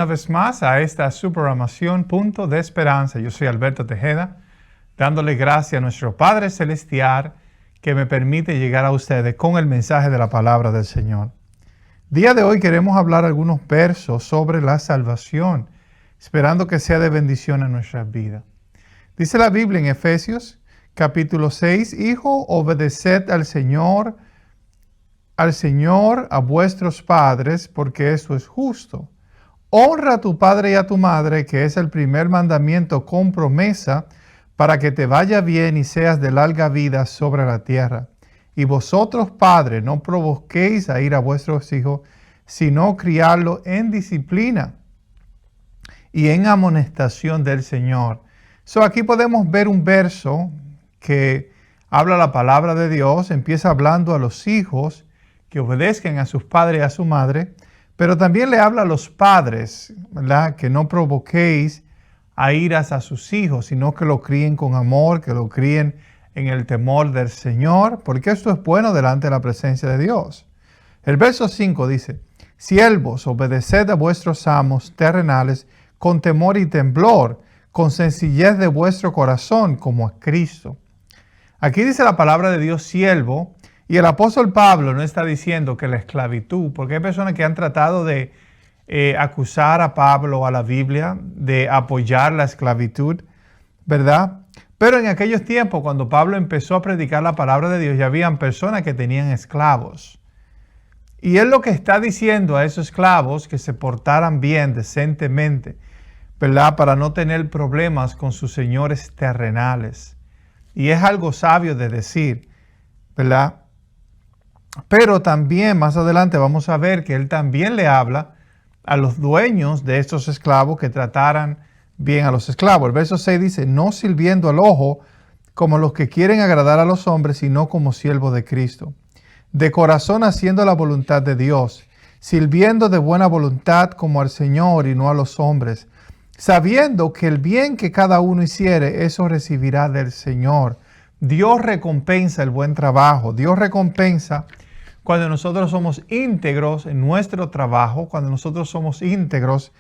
Una vez más a esta su programación Punto de Esperanza. Yo soy Alberto Tejeda, dándole gracias a nuestro Padre Celestial que me permite llegar a ustedes con el mensaje de la palabra del Señor. Día de hoy queremos hablar algunos versos sobre la salvación, esperando que sea de bendición a nuestras vidas. Dice la Biblia en Efesios capítulo 6, Hijo, obedeced al Señor, a vuestros padres, porque eso es justo. Honra a tu padre y a tu madre, que es el primer mandamiento con promesa, para que te vaya bien y seas de larga vida sobre la tierra. Y vosotros, padres, no provoquéis a ir a vuestros hijos, sino criarlos en disciplina y en amonestación del Señor. Aquí podemos ver un verso que habla la palabra de Dios, empieza hablando a los hijos que obedezcan a sus padres y a su madre, pero también le habla a los padres, ¿verdad? Que no provoquéis a iras a sus hijos, sino que lo críen con amor, que lo críen en el temor del Señor, porque esto es bueno delante de la presencia de Dios. El verso 5 dice, siervos, obedeced a vuestros amos terrenales con temor y temblor, con sencillez de vuestro corazón, como a Cristo. Aquí dice la palabra de Dios, siervo, y el apóstol Pablo no está diciendo que la esclavitud, porque hay personas que han tratado de acusar a Pablo, a la Biblia, de apoyar la esclavitud, ¿verdad? Pero en aquellos tiempos, cuando Pablo empezó a predicar la palabra de Dios, ya habían personas que tenían esclavos. Y él lo que está diciendo a esos esclavos, que se portaran bien, decentemente, ¿verdad? Para no tener problemas con sus señores terrenales. Y es algo sabio de decir, ¿verdad? Pero también más adelante vamos a ver que él también le habla a los dueños de estos esclavos que trataran bien a los esclavos. El verso 6 dice, no sirviendo al ojo como los que quieren agradar a los hombres, sino como siervos de Cristo. De corazón haciendo la voluntad de Dios, sirviendo de buena voluntad como al Señor y no a los hombres, sabiendo que el bien que cada uno hiciere, eso recibirá del Señor. Dios recompensa el buen trabajo. Dios recompensa cuando nosotros somos íntegros en nuestro trabajo, cuando nosotros somos íntegros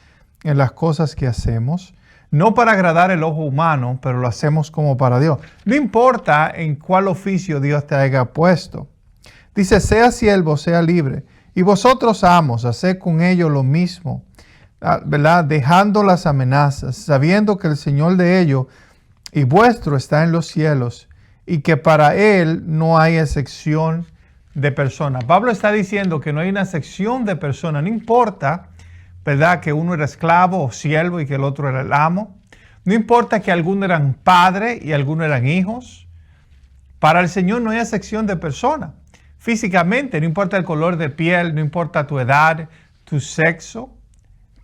en las cosas que hacemos, no para agradar el ojo humano, pero lo hacemos como para Dios. No importa en cuál oficio Dios te haya puesto. Dice, sea siervo, sea libre, y vosotros amos, haced con ellos lo mismo, ¿verdad? Dejando las amenazas, sabiendo que el Señor de ellos y vuestro está en los cielos, y que para Él no hay excepción de personas. Pablo está diciendo que no hay una excepción de personas. No importa, ¿verdad?, que uno era esclavo o siervo y que el otro era el amo. No importa que algunos eran padres y algunos eran hijos. Para el Señor no hay excepción de personas. Físicamente, no importa el color de piel, no importa tu edad, tu sexo.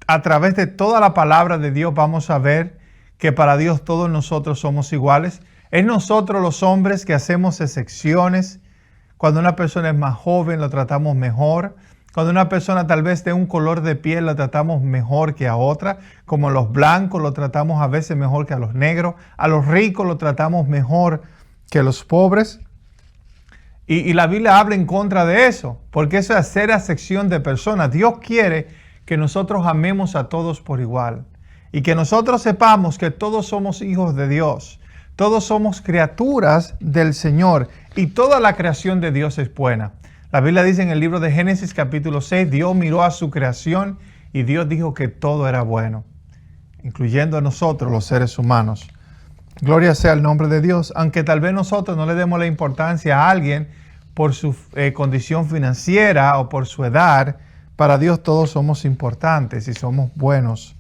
A través de toda la palabra de Dios vamos a ver que para Dios todos nosotros somos iguales. Es nosotros los hombres que hacemos excepciones. Cuando una persona es más joven, lo tratamos mejor. Cuando una persona tal vez de un color de piel, la tratamos mejor que a otra. Como los blancos, lo tratamos a veces mejor que a los negros. A los ricos lo tratamos mejor que a los pobres. Y la Biblia habla en contra de eso, porque eso es hacer acepción de personas. Dios quiere que nosotros amemos a todos por igual. Y que nosotros sepamos que todos somos hijos de Dios. Todos somos criaturas del Señor y toda la creación de Dios es buena. La Biblia dice en el libro de Génesis capítulo 6, Dios miró a su creación y Dios dijo que todo era bueno, incluyendo a nosotros los seres humanos. Gloria sea el nombre de Dios, aunque tal vez nosotros no le demos la importancia a alguien por su condición financiera o por su edad, para Dios todos somos importantes y somos buenos.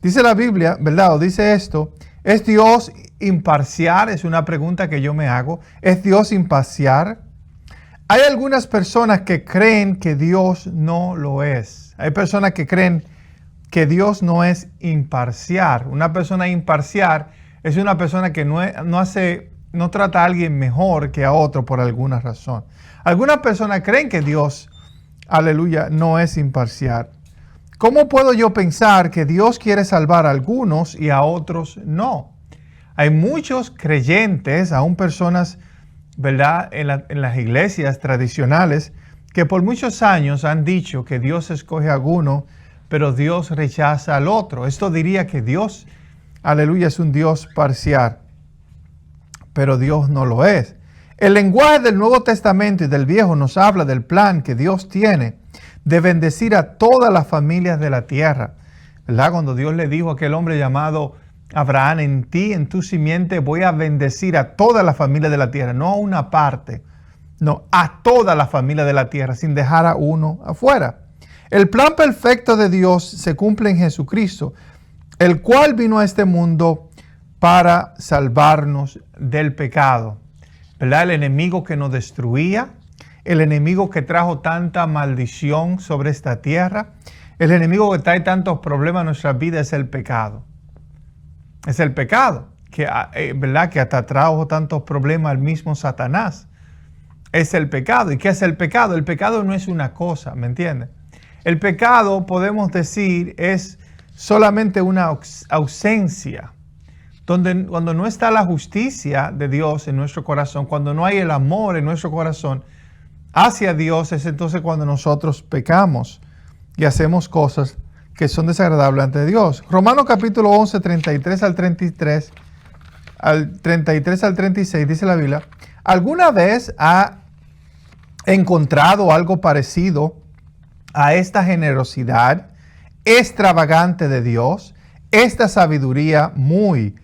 Dice la Biblia, ¿verdad? O dice esto, ¿es Dios imparcial? Es una pregunta que yo me hago. ¿Es Dios imparcial? Hay algunas personas que creen que Dios no lo es. Hay personas que creen que Dios no es imparcial. Una persona imparcial es una persona que no trata a alguien mejor que a otro por alguna razón. Algunas personas creen que Dios, aleluya, no es imparcial. ¿Cómo puedo yo pensar que Dios quiere salvar a algunos y a otros no? Hay muchos creyentes, aún personas, ¿verdad?, en las iglesias tradicionales, que por muchos años han dicho que Dios escoge a algunos pero Dios rechaza al otro. Esto diría que Dios, aleluya, es un Dios parcial, pero Dios no lo es. El lenguaje del Nuevo Testamento y del Viejo nos habla del plan que Dios tiene de bendecir a todas las familias de la tierra. ¿Verdad? Cuando Dios le dijo a aquel hombre llamado Abraham, en ti, en tu simiente, voy a bendecir a toda la familia de la tierra, no a una parte, no, a toda la familia de la tierra, sin dejar a uno afuera. El plan perfecto de Dios se cumple en Jesucristo, el cual vino a este mundo para salvarnos del pecado. ¿Verdad? El enemigo que nos destruía, el enemigo que trajo tanta maldición sobre esta tierra, el enemigo que trae tantos problemas a nuestra vida es el pecado. Es el pecado, ¿verdad? Que hasta trajo tantos problemas al mismo Satanás. Es el pecado. ¿Y qué es el pecado? El pecado no es una cosa, ¿me entiendes? El pecado, podemos decir, es solamente una ausencia. Cuando no está la justicia de Dios en nuestro corazón, cuando no hay el amor en nuestro corazón hacia Dios, es entonces cuando nosotros pecamos y hacemos cosas que son desagradables ante Dios. Romanos capítulo 11, 33 al 36, dice la Biblia, ¿alguna vez ha encontrado algo parecido a esta generosidad extravagante de Dios, esta sabiduría muy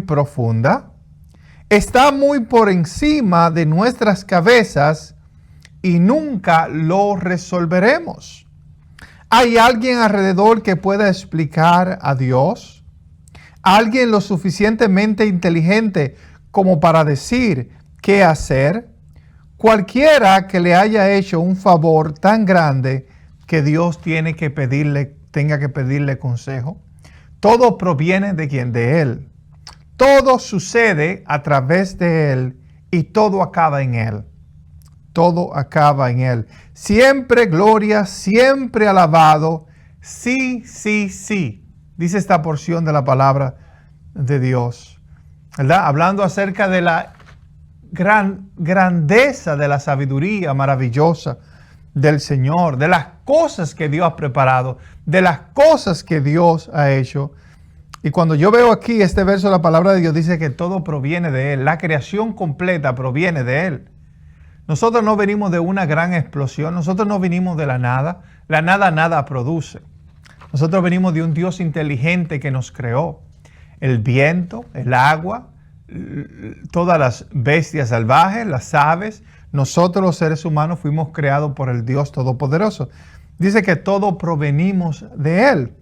profunda? Está muy por encima de nuestras cabezas y nunca lo resolveremos. ¿Hay alguien alrededor que pueda explicar a Dios? ¿Alguien lo suficientemente inteligente como para decir qué hacer? Cualquiera que le haya hecho un favor tan grande que Dios tenga que pedirle consejo. Todo proviene de quién, de Él. Todo sucede a través de Él y todo acaba en Él. Todo acaba en Él. Siempre gloria, siempre alabado. Sí, sí, sí. Dice esta porción de la palabra de Dios. ¿Verdad? Hablando acerca de la grandeza de la sabiduría maravillosa del Señor, de las cosas que Dios ha preparado, de las cosas que Dios ha hecho. Y cuando yo veo aquí este verso, la palabra de Dios dice que todo proviene de Él. La creación completa proviene de Él. Nosotros no venimos de una gran explosión, nosotros no venimos de la nada nada produce. Nosotros venimos de un Dios inteligente que nos creó. El viento, el agua, todas las bestias salvajes, las aves, nosotros los seres humanos fuimos creados por el Dios Todopoderoso. Dice que todo provenimos de Él.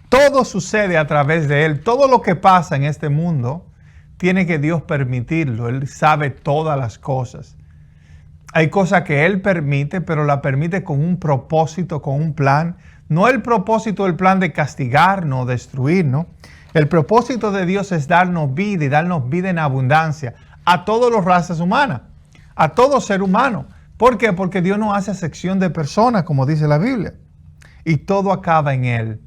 Todo sucede a través de Él. Todo lo que pasa en este mundo tiene que Dios permitirlo. Él sabe todas las cosas. Hay cosas que Él permite, pero la permite con un propósito, con un plan. No el propósito, el plan de castigarnos, destruirnos. El propósito de Dios es darnos vida y darnos vida en abundancia a todas las razas humanas, a todo ser humano. ¿Por qué? Porque Dios no hace acepción de personas, como dice la Biblia. Y todo acaba en Él.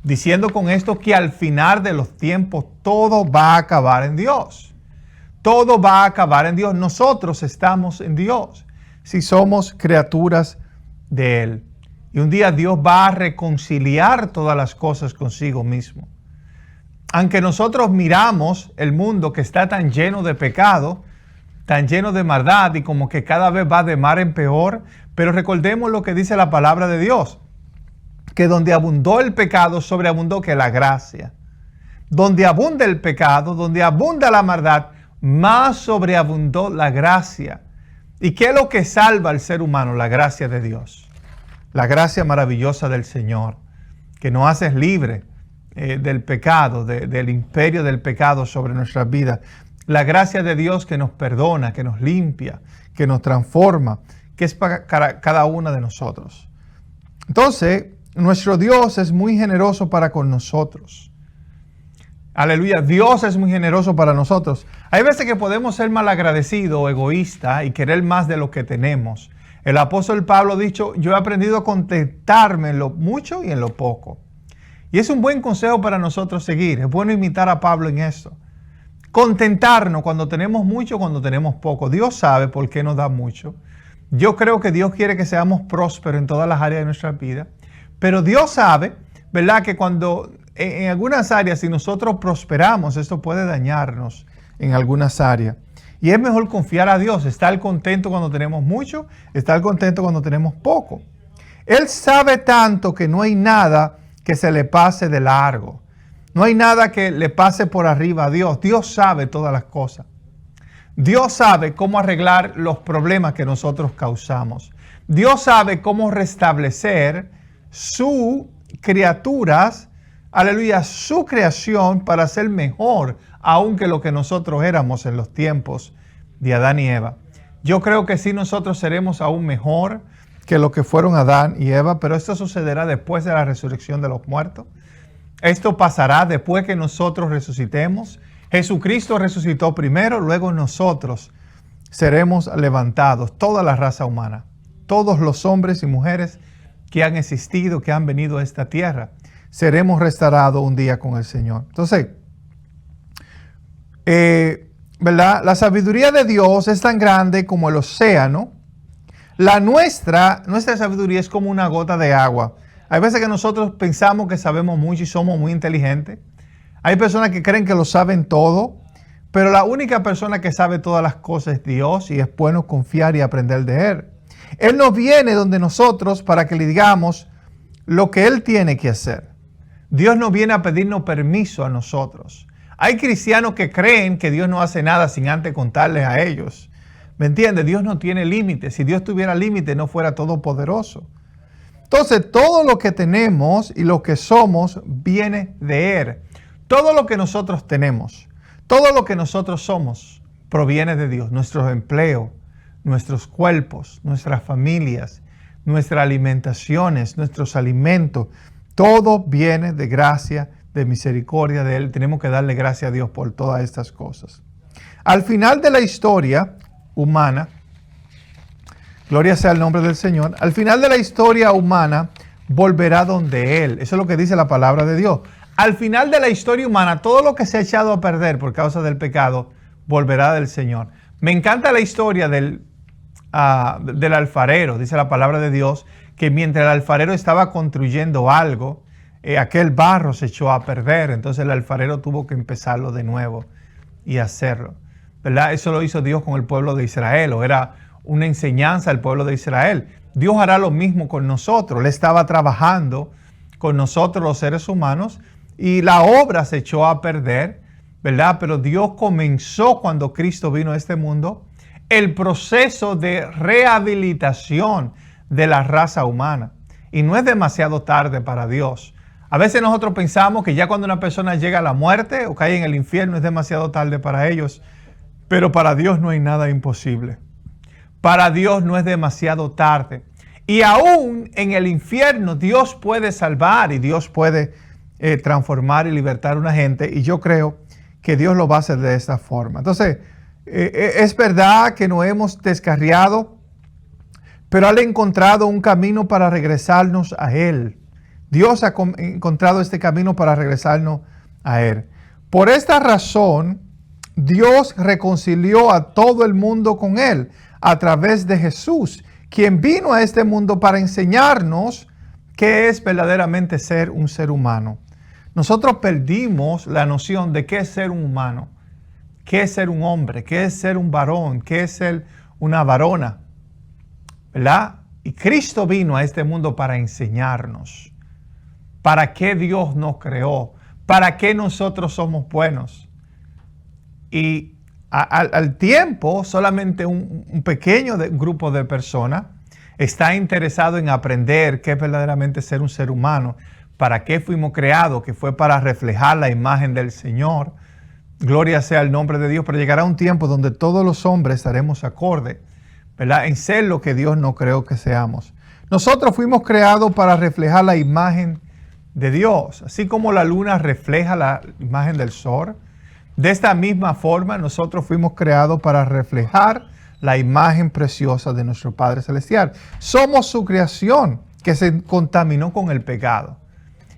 Diciendo con esto que al final de los tiempos todo va a acabar en Dios. Todo va a acabar en Dios. Nosotros estamos en Dios si somos criaturas de Él. Y un día Dios va a reconciliar todas las cosas consigo mismo. Aunque nosotros miramos el mundo que está tan lleno de pecado, tan lleno de maldad y como que cada vez va de mal en peor, pero recordemos lo que dice la palabra de Dios. Que donde abundó el pecado, sobreabundó que la gracia. Donde abunda el pecado, donde abunda la maldad, más sobreabundó la gracia. ¿Y qué es lo que salva al ser humano? La gracia de Dios. La gracia maravillosa del Señor, que nos hace libres del pecado, del imperio del pecado sobre nuestras vidas. La gracia de Dios que nos perdona, que nos limpia, que nos transforma, que es para cada una de nosotros. Entonces, nuestro Dios es muy generoso para con nosotros. Aleluya, Dios es muy generoso para nosotros. Hay veces que podemos ser malagradecidos o egoístas y querer más de lo que tenemos. El apóstol Pablo ha dicho, yo he aprendido a contentarme en lo mucho y en lo poco. Y es un buen consejo para nosotros seguir. Es bueno imitar a Pablo en esto. Contentarnos cuando tenemos mucho, cuando tenemos poco. Dios sabe por qué nos da mucho. Yo creo que Dios quiere que seamos prósperos en todas las áreas de nuestra vida. Pero Dios sabe, ¿verdad? Que cuando en algunas áreas, si nosotros prosperamos, esto puede dañarnos en algunas áreas. Y es mejor confiar a Dios, estar contento cuando tenemos mucho, estar contento cuando tenemos poco. Él sabe tanto que no hay nada que se le pase de largo. No hay nada que le pase por arriba a Dios. Dios sabe todas las cosas. Dios sabe cómo arreglar los problemas que nosotros causamos. Dios sabe cómo restablecer sus criaturas, aleluya, su creación para ser mejor aún que lo que nosotros éramos en los tiempos de Adán y Eva. Yo creo que sí, nosotros seremos aún mejor que lo que fueron Adán y Eva, pero esto sucederá después de la resurrección de los muertos. Esto pasará después que nosotros resucitemos. Jesucristo resucitó primero, luego nosotros seremos levantados, toda la raza humana, todos los hombres y mujeres que han existido, que han venido a esta tierra, seremos restaurados un día con el Señor. Entonces, ¿verdad? La sabiduría de Dios es tan grande como el océano. Nuestra sabiduría es como una gota de agua. Hay veces que nosotros pensamos que sabemos mucho y somos muy inteligentes. Hay personas que creen que lo saben todo, pero la única persona que sabe todas las cosas es Dios, y es bueno confiar y aprender de Él. Él no viene donde nosotros para que le digamos lo que Él tiene que hacer. Dios no viene a pedirnos permiso a nosotros. Hay cristianos que creen que Dios no hace nada sin antes contarles a ellos. ¿Me entiendes? Dios no tiene límites. Si Dios tuviera límites, no fuera todopoderoso. Entonces, todo lo que tenemos y lo que somos viene de Él. Todo lo que nosotros tenemos, todo lo que nosotros somos, proviene de Dios. Nuestros empleos, nuestros cuerpos, nuestras familias, nuestras alimentaciones, nuestros alimentos, todo viene de gracia, de misericordia de Él. Tenemos que darle gracias a Dios por todas estas cosas. Al final de la historia humana, gloria sea el nombre del Señor, al final de la historia humana volverá donde Él. Eso es lo que dice la palabra de Dios. Al final de la historia humana, todo lo que se ha echado a perder por causa del pecado, volverá del Señor. Me encanta la historia del alfarero. Dice la palabra de Dios que mientras el alfarero estaba construyendo algo, aquel barro se echó a perder. Entonces el alfarero tuvo que empezarlo de nuevo y hacerlo, ¿verdad? Eso lo hizo Dios con el pueblo de Israel, o era una enseñanza al pueblo de Israel. Dios hará lo mismo con nosotros. Él estaba trabajando con nosotros los seres humanos y la obra se echó a perder, ¿verdad? Pero Dios comenzó cuando Cristo vino a este mundo el proceso de rehabilitación de la raza humana. Y no es demasiado tarde para Dios. A veces nosotros pensamos que ya cuando una persona llega a la muerte o cae en el infierno es demasiado tarde para ellos. Pero para Dios no hay nada imposible. Para Dios no es demasiado tarde. Y aún en el infierno Dios puede salvar y Dios puede transformar y libertar a una gente. Y yo creo que Dios lo va a hacer de esta forma. Entonces, es verdad que no hemos descarriado, pero Él ha encontrado un camino para regresarnos a Él. Dios ha encontrado este camino para regresarnos a Él. Por esta razón, Dios reconcilió a todo el mundo con Él a través de Jesús, quien vino a este mundo para enseñarnos qué es verdaderamente ser un ser humano. Nosotros perdimos la noción de qué es ser un humano, qué es ser un hombre, qué es ser un varón, qué es ser una varona, ¿verdad? Y Cristo vino a este mundo para enseñarnos para qué Dios nos creó, para qué nosotros somos buenos. Y al tiempo, solamente un pequeño grupo de personas está interesado en aprender qué es verdaderamente ser un ser humano, para qué fuimos creados, que fue para reflejar la imagen del Señor. Gloria sea el nombre de Dios, pero llegará un tiempo donde todos los hombres estaremos acorde, ¿verdad?, en ser lo que Dios no creó que seamos. Nosotros fuimos creados para reflejar la imagen de Dios, así como la luna refleja la imagen del sol. De esta misma forma, nosotros fuimos creados para reflejar la imagen preciosa de nuestro Padre Celestial. Somos su creación que se contaminó con el pecado.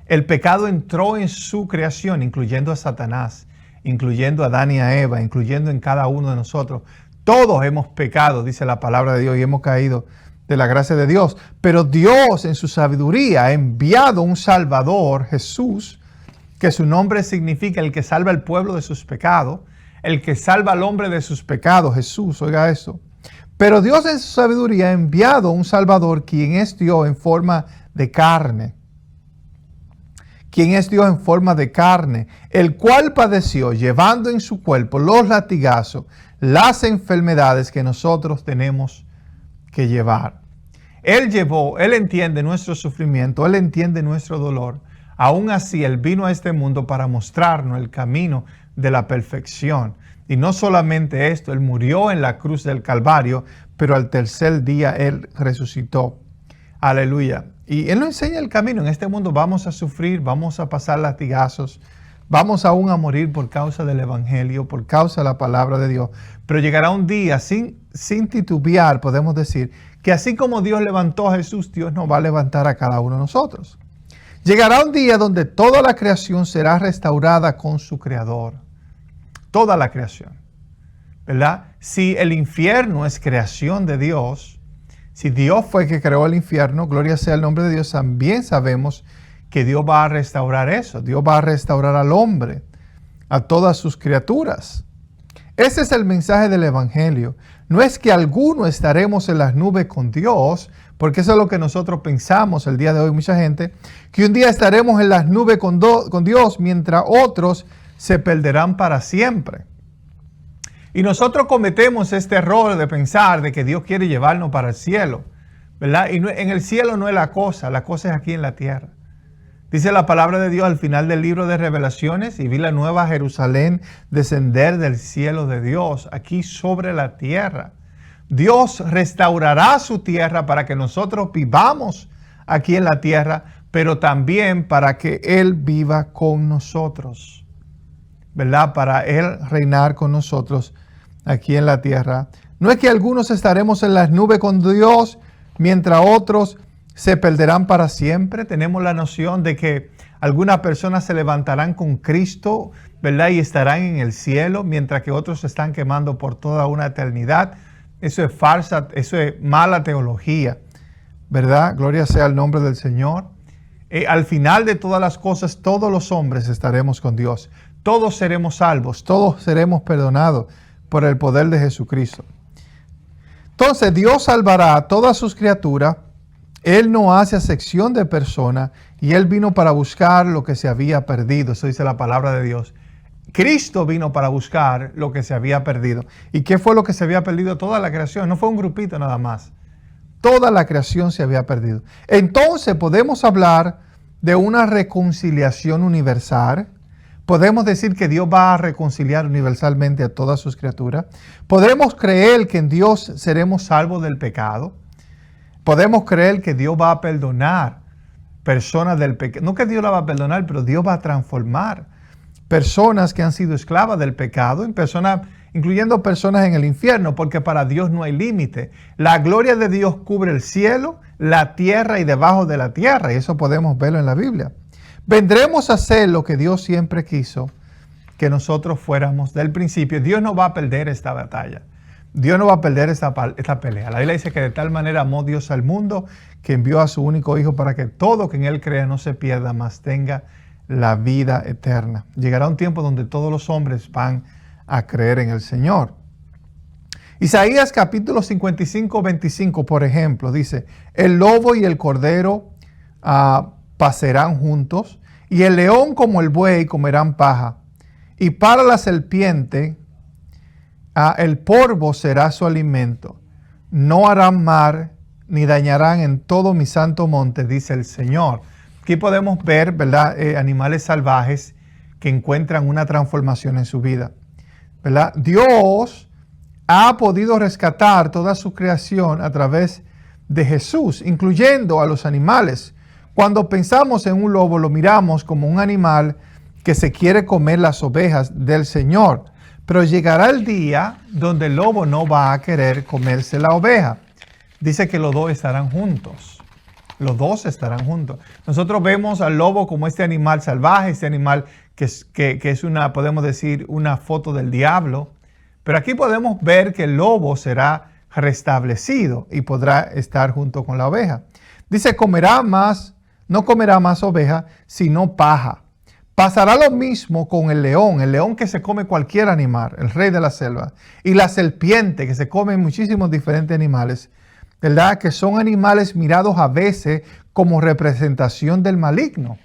El pecado entró en su creación, incluyendo a Satanás, incluyendo a Adán y a Eva, incluyendo en cada uno de nosotros. Todos hemos pecado, dice la palabra de Dios, y hemos caído de la gracia de Dios. Pero Dios en su sabiduría ha enviado un Salvador, Jesús, que su nombre significa el que salva al pueblo de sus pecados, el que salva al hombre de sus pecados, Jesús, oiga esto. Pero Dios en su sabiduría ha enviado un Salvador, quien es Dios en forma de carne. Quien es Dios en forma de carne, el cual padeció llevando en su cuerpo los latigazos, las enfermedades que nosotros tenemos que llevar. Él entiende nuestro sufrimiento, Él entiende nuestro dolor. Aún así, Él vino a este mundo para mostrarnos el camino de la perfección. Y no solamente esto, Él murió en la cruz del Calvario, pero al tercer día Él resucitó. Aleluya. Y Él nos enseña el camino. En este mundo vamos a sufrir, vamos a pasar latigazos, vamos aún a morir por causa del Evangelio, por causa de la palabra de Dios. Pero llegará un día, sin titubear, podemos decir, que así como Dios levantó a Jesús, Dios nos va a levantar a cada uno de nosotros. Llegará un día donde toda la creación será restaurada con su Creador. Toda la creación, ¿verdad? Si el infierno es creación de Dios, si Dios fue el que creó el infierno, gloria sea el nombre de Dios, también sabemos que Dios va a restaurar eso. Dios va a restaurar al hombre, a todas sus criaturas. Ese es el mensaje del Evangelio. No es que algunos estaremos en las nubes con Dios, porque eso es lo que nosotros pensamos el día de hoy, mucha gente, que un día estaremos en las nubes con Dios, mientras otros se perderán para siempre. Y nosotros cometemos este error de pensar de que Dios quiere llevarnos para el cielo, ¿verdad? Y en el cielo no es la cosa es aquí en la tierra. Dice la palabra de Dios al final del libro de Revelaciones: y vi la nueva Jerusalén descender del cielo de Dios, aquí sobre la tierra. Dios restaurará su tierra para que nosotros vivamos aquí en la tierra, pero también para que Él viva con nosotros, ¿verdad? Para Él reinar con nosotros aquí en la tierra. No es que algunos estaremos en las nubes con Dios, mientras otros se perderán para siempre. Tenemos la noción de que algunas personas se levantarán con Cristo, ¿verdad? Y estarán en el cielo, mientras que otros se están quemando por toda una eternidad. Eso es falsa, eso es mala teología, ¿verdad? Gloria sea el nombre del Señor. Al final de todas las cosas, todos los hombres estaremos con Dios. Todos seremos salvos, todos seremos perdonados por el poder de Jesucristo. Entonces, Dios salvará a todas sus criaturas. Él no hace acepción de persona y Él vino para buscar lo que se había perdido. Eso dice la palabra de Dios. Cristo vino para buscar lo que se había perdido. ¿Y qué fue lo que se había perdido? Toda la creación. No fue un grupito nada más. Toda la creación se había perdido. Entonces podemos hablar de una reconciliación universal. Podemos decir que Dios va a reconciliar universalmente a todas sus criaturas. Podemos creer que en Dios seremos salvos del pecado. Podemos creer que Dios va a perdonar personas del pecado. No que Dios la va a perdonar, pero Dios va a transformar personas que han sido esclavas del pecado en personas, incluyendo personas en el infierno, porque para Dios no hay límite. La gloria de Dios cubre el cielo, la tierra y debajo de la tierra, y eso podemos verlo en la Biblia. Vendremos a hacer lo que Dios siempre quiso que nosotros fuéramos del principio. Dios no va a perder esta batalla. Dios no va a perder esta pelea. La Biblia dice que de tal manera amó Dios al mundo que envió a su único Hijo para que todo que en Él crea no se pierda, mas tenga la vida eterna. Llegará un tiempo donde todos los hombres van a creer en el Señor. Isaías capítulo 55, 25, por ejemplo, dice: el lobo y el cordero pasarán juntos, y el león como el buey comerán paja, y para la serpiente el polvo será su alimento. No harán mal ni dañarán en todo mi santo monte, dice el Señor. Aquí podemos ver, ¿verdad? Animales salvajes que encuentran una transformación en su vida, ¿verdad? Dios ha podido rescatar toda su creación a través de Jesús, incluyendo a los animales. Cuando pensamos en un lobo, lo miramos como un animal que se quiere comer las ovejas del Señor. Pero llegará el día donde el lobo no va a querer comerse la oveja. Dice que los dos estarán juntos. Los dos estarán juntos. Nosotros vemos al lobo como este animal salvaje, este animal que es una, podemos decir, una foto del diablo. Pero aquí podemos ver que el lobo será restablecido y podrá estar junto con la oveja. Dice, no comerá más oveja, sino paja. Pasará lo mismo con el león que se come cualquier animal, el rey de la selva, y la serpiente que se come muchísimos diferentes animales, ¿verdad? Que son animales mirados a veces como representación del maligno.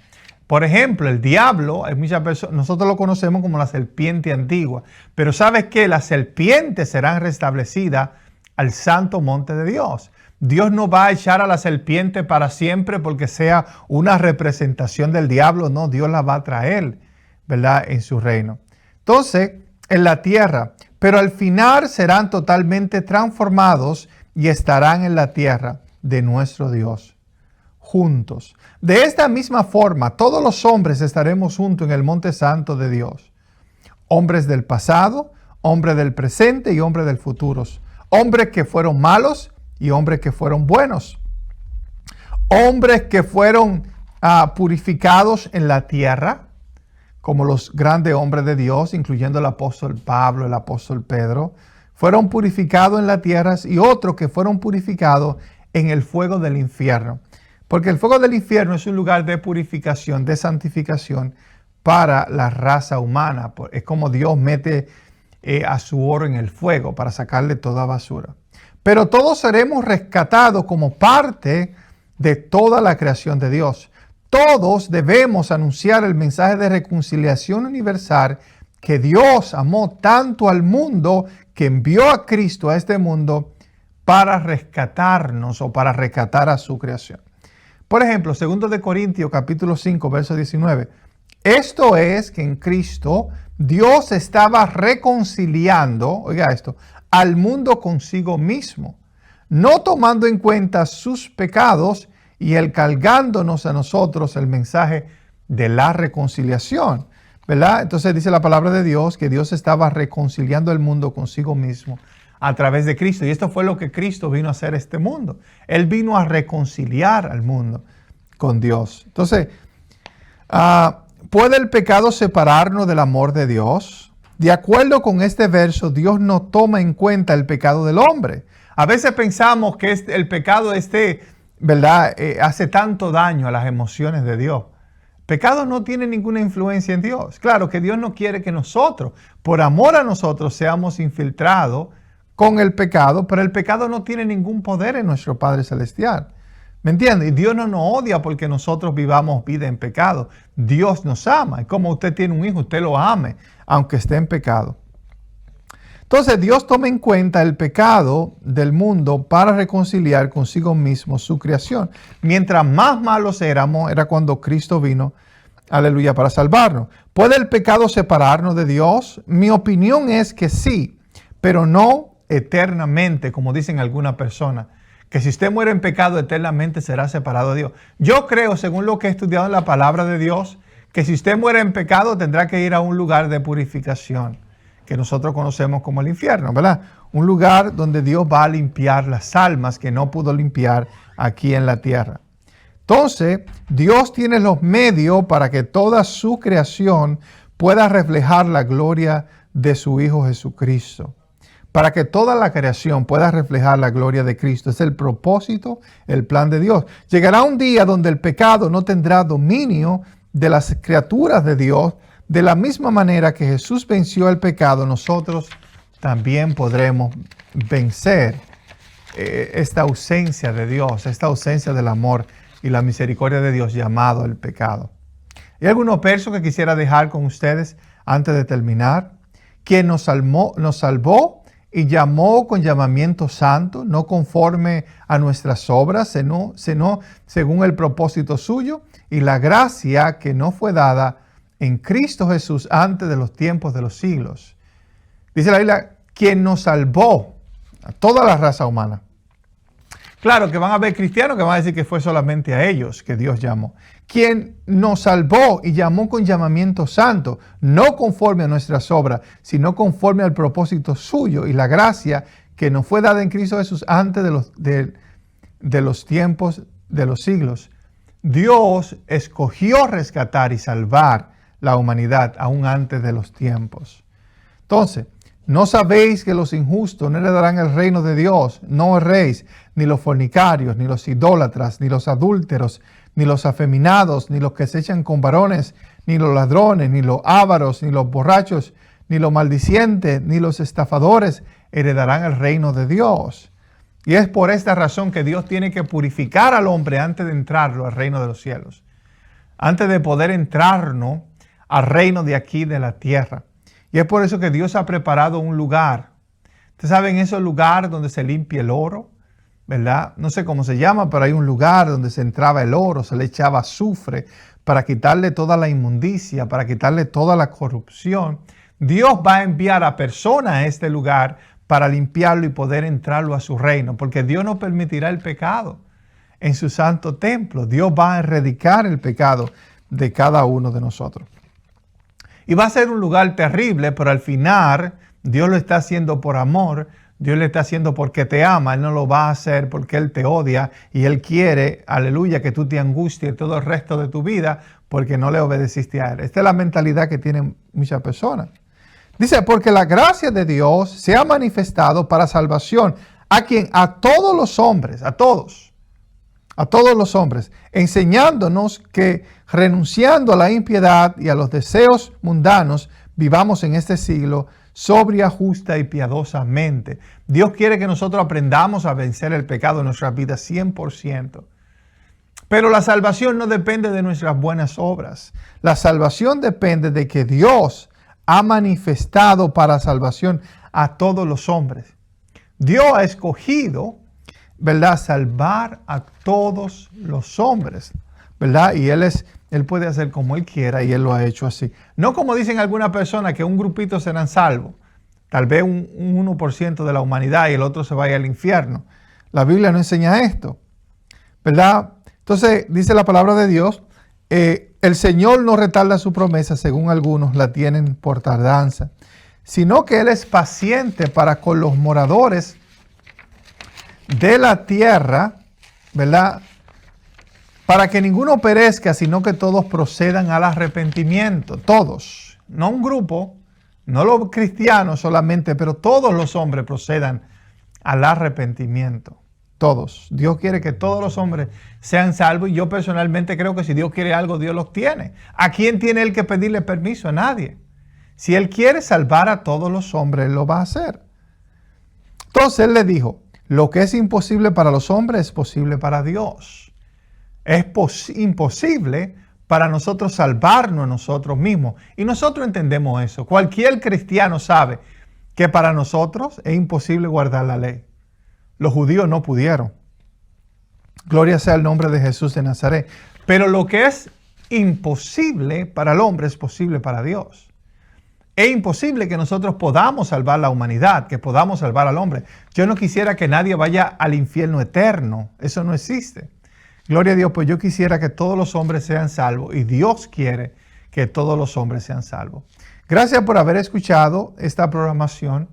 Por ejemplo, el diablo, hay muchas personas, nosotros lo conocemos como la serpiente antigua, pero ¿sabes qué? Las serpientes serán restablecidas al santo monte de Dios. Dios no va a echar a la serpiente para siempre porque sea una representación del diablo. No, Dios la va a traer, ¿verdad? En su reino. Entonces, en la tierra, pero al final serán totalmente transformados y estarán en la tierra de nuestro Dios, juntos. De esta misma forma, todos los hombres estaremos juntos en el monte santo de Dios. Hombres del pasado, hombres del presente y hombres del futuro. Hombres que fueron malos y hombres que fueron buenos. Hombres que fueron purificados en la tierra, como los grandes hombres de Dios, incluyendo el apóstol Pablo, el apóstol Pedro, fueron purificados en la tierra, y otros que fueron purificados en el fuego del infierno. Porque el fuego del infierno es un lugar de purificación, de santificación para la raza humana. Es como Dios mete a su oro en el fuego para sacarle toda basura. Pero todos seremos rescatados como parte de toda la creación de Dios. Todos debemos anunciar el mensaje de reconciliación universal, que Dios amó tanto al mundo que envió a Cristo a este mundo para rescatarnos o para rescatar a su creación. Por ejemplo, 2 de Corintios capítulo 5, verso 19. Esto es que en Cristo Dios estaba reconciliando, oiga esto, al mundo consigo mismo, no tomando en cuenta sus pecados y él cargándonos a nosotros el mensaje de la reconciliación, ¿verdad? Entonces dice la palabra de Dios que Dios estaba reconciliando el mundo consigo mismo a través de Cristo. Y esto fue lo que Cristo vino a hacer a este mundo. Él vino a reconciliar al mundo con Dios. Entonces, ¿puede el pecado separarnos del amor de Dios? De acuerdo con este verso, Dios no toma en cuenta el pecado del hombre. A veces pensamos que el pecado ¿verdad? Hace tanto daño a las emociones de Dios. Pecado no tiene ninguna influencia en Dios. Claro que Dios no quiere que nosotros, por amor a nosotros, seamos infiltrados con el pecado, pero el pecado no tiene ningún poder en nuestro Padre Celestial. ¿Me entiendes? Y Dios no nos odia porque nosotros vivamos vida en pecado. Dios nos ama. Y como usted tiene un hijo, usted lo ame, aunque esté en pecado. Entonces Dios toma en cuenta el pecado del mundo para reconciliar consigo mismo su creación. Mientras más malos éramos, era cuando Cristo vino, aleluya, para salvarnos. ¿Puede el pecado separarnos de Dios? Mi opinión es que sí, pero no eternamente, como dicen algunas personas. Que si usted muere en pecado, eternamente será separado de Dios. Yo creo, según lo que he estudiado en la palabra de Dios, que si usted muere en pecado, tendrá que ir a un lugar de purificación, que nosotros conocemos como el infierno, ¿verdad? Un lugar donde Dios va a limpiar las almas que no pudo limpiar aquí en la tierra. Entonces, Dios tiene los medios para que toda su creación pueda reflejar la gloria de su Hijo Jesucristo. Para que toda la creación pueda reflejar la gloria de Cristo. Es el propósito, el plan de Dios. Llegará un día donde el pecado no tendrá dominio de las criaturas de Dios. De la misma manera que Jesús venció el pecado, nosotros también podremos vencer esta ausencia de Dios, esta ausencia del amor y la misericordia de Dios llamado el pecado. ¿Hay algunos versos que quisiera dejar con ustedes antes de terminar? Quien nos salvó y llamó con llamamiento santo, no conforme a nuestras obras, sino según el propósito suyo y la gracia que nos fue dada en Cristo Jesús antes de los tiempos de los siglos. Dice la Biblia, quien nos salvó a toda la raza humana. Claro que van a haber cristianos que van a decir que fue solamente a ellos que Dios llamó. Quien nos salvó y llamó con llamamiento santo, no conforme a nuestras obras, sino conforme al propósito suyo y la gracia que nos fue dada en Cristo Jesús antes de los tiempos de los siglos. Dios escogió rescatar y salvar la humanidad aún antes de los tiempos. Entonces, ¿No sabéis que los injustos no heredarán el reino de Dios? No erréis, ni los fornicarios, ni los idólatras, ni los adúlteros, ni los afeminados, ni los que se echan con varones, ni los ladrones, ni los ávaros, ni los borrachos, ni los maldicientes, ni los estafadores heredarán el reino de Dios. Y es por esta razón que Dios tiene que purificar al hombre antes de entrarlo al reino de los cielos. Antes de poder entrarnos al reino de aquí de la tierra. Y es por eso que Dios ha preparado un lugar. Ustedes saben esos lugares donde se limpia el oro, ¿verdad? No sé cómo se llama, pero hay un lugar donde se entraba el oro, se le echaba azufre para quitarle toda la inmundicia, para quitarle toda la corrupción. Dios va a enviar a personas a este lugar para limpiarlo y poder entrarlo a su reino, porque Dios no permitirá el pecado en su santo templo. Dios va a erradicar el pecado de cada uno de nosotros. Y va a ser un lugar terrible, pero al final Dios lo está haciendo por amor, Dios lo está haciendo porque te ama, Él no lo va a hacer porque Él te odia y Él quiere, aleluya, que tú te angusties todo el resto de tu vida porque no le obedeciste a Él. Esta es la mentalidad que tienen muchas personas. Dice, porque la gracia de Dios se ha manifestado para salvación a quien, a todos los hombres, a todos los hombres, enseñándonos que renunciando a la impiedad y a los deseos mundanos, vivamos en este siglo sobria, justa y piadosamente. Dios quiere que nosotros aprendamos a vencer el pecado en nuestras vidas 100%. Pero la salvación no depende de nuestras buenas obras. La salvación depende de que Dios ha manifestado para salvación a todos los hombres. Dios ha escogido, ¿verdad?, salvar a todos los hombres, ¿verdad? Y Él puede hacer como Él quiera y Él lo ha hecho así. No como dicen algunas personas que un grupito serán salvos, tal vez un 1% de la humanidad y el otro se vaya al infierno. La Biblia no enseña esto, ¿verdad? Entonces dice la palabra de Dios, el Señor no retarda su promesa, según algunos la tienen por tardanza, sino que Él es paciente para con los moradores de la tierra, ¿verdad? Para que ninguno perezca, sino que todos procedan al arrepentimiento. Todos, no un grupo, no los cristianos solamente, pero todos los hombres procedan al arrepentimiento. Todos. Dios quiere que todos los hombres sean salvos y yo personalmente creo que si Dios quiere algo, Dios lo tiene. ¿A quién tiene Él que pedirle permiso? A nadie. Si Él quiere salvar a todos los hombres, Él lo va a hacer. Entonces Él le dijo, lo que es imposible para los hombres es posible para Dios. Es imposible para nosotros salvarnos nosotros mismos. Y nosotros entendemos eso. Cualquier cristiano sabe que para nosotros es imposible guardar la ley. Los judíos no pudieron. Gloria sea el nombre de Jesús de Nazaret. Pero lo que es imposible para el hombre es posible para Dios. Es imposible que nosotros podamos salvar la humanidad, que podamos salvar al hombre. Yo no quisiera que nadie vaya al infierno eterno. Eso no existe. Gloria a Dios, pues yo quisiera que todos los hombres sean salvos y Dios quiere que todos los hombres sean salvos. Gracias por haber escuchado esta programación,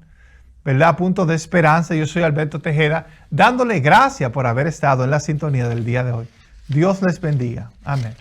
¿verdad? Punto de Esperanza. Yo soy Alberto Tejeda, dándole gracias por haber estado en la sintonía del día de hoy. Dios les bendiga. Amén.